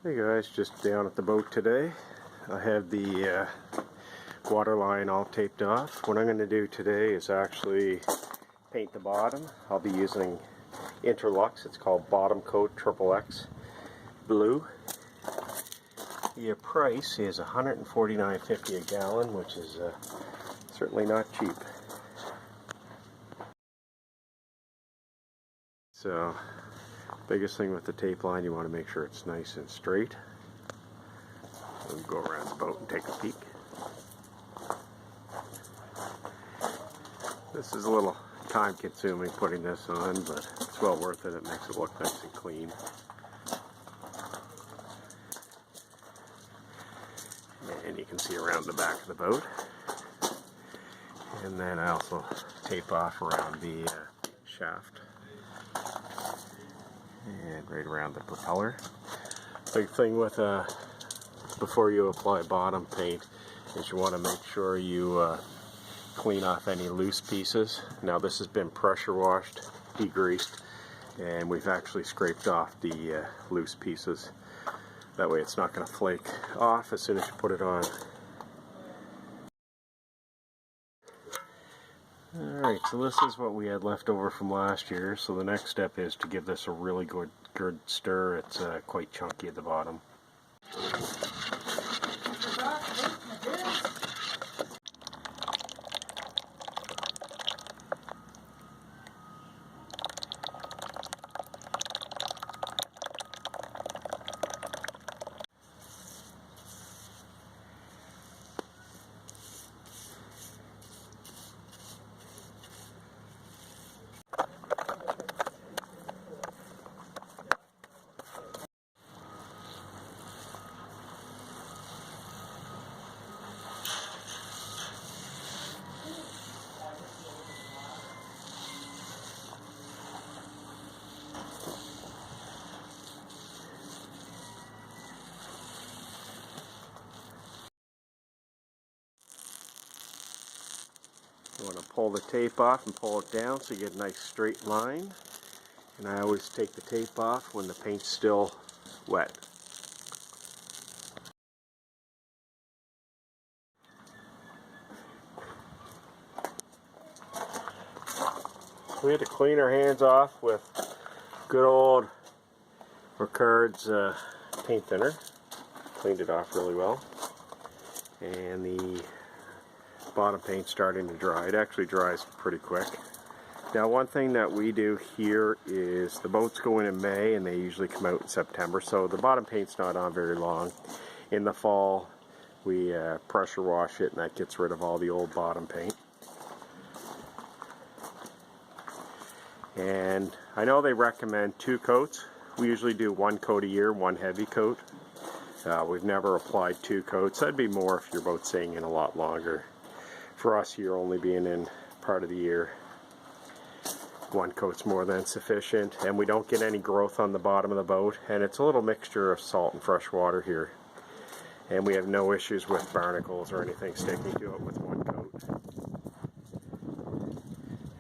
Hey guys, just down at the boat today. I have the water line all taped off. What I'm going to do today is actually paint the bottom. I'll be using Interlux. It's called Bottomkote XXX Blue. The price is $149.50 a gallon, which is certainly not cheap. So, biggest thing with the tape line, you want to make sure it's nice and straight. We'll go around the boat and take a peek. This is a little time consuming putting this on, but it's well worth it. It makes it look nice and clean. And you can see around the back of the boat. And then I also tape off around the shaft. And right around the propeller. Big thing with before you apply bottom paint is you want to make sure you clean off any loose pieces. Now this has been pressure washed, degreased, and we've actually scraped off the loose pieces. That way it's not going to flake off as soon as you put it on. Alright, so this is what we had left over from last year. So the next step is to give this a really good stir. It's quite chunky at the bottom. You want to pull the tape off and pull it down so you get a nice straight line. And I always take the tape off when the paint's still wet. We had to clean our hands off with good old Ricard's paint thinner. Cleaned it off really well. And the bottom paint starting to dry. It actually dries pretty quick. Now one thing that we do here is the boats go in May and they usually come out in September, so the bottom paint's not on very long. In the fall we pressure wash it and that gets rid of all the old bottom paint. And I know they recommend 2 coats. We usually do 1 coat a year, 1 heavy coat. We've never applied 2 coats. That'd be more if your boat's staying in a lot longer. For us here, only being in part of the year, 1 coat's more than sufficient, and we don't get any growth on the bottom of the boat, and it's a little mixture of salt and fresh water here, and we have no issues with barnacles or anything sticking to it with 1 coat.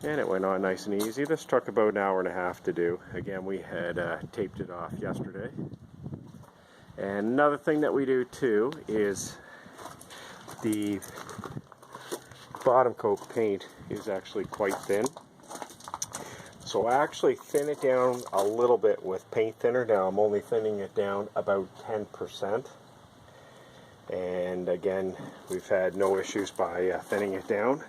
And it went on nice and easy. This took about an hour and a half to do. Again, we had taped it off yesterday. And another thing that we do too is the Bottomkote paint is actually quite thin. So I actually thin it down a little bit with paint thinner. Now I'm only thinning it down about 10%. And again, we've had no issues by thinning it down.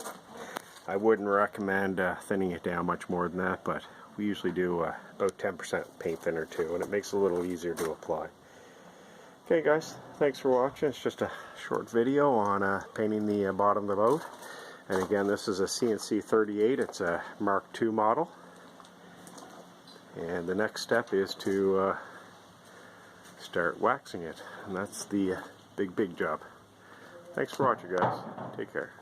I wouldn't recommend thinning it down much more than that, but we usually do about 10% paint thinner too, and it makes it a little easier to apply. Okay guys, thanks for watching. It's just a short video on painting the bottom of the boat. And again, this is a CNC 38. It's a Mark II model. And the next step is to start waxing it. And that's the big job. Thanks for watching guys. Take care.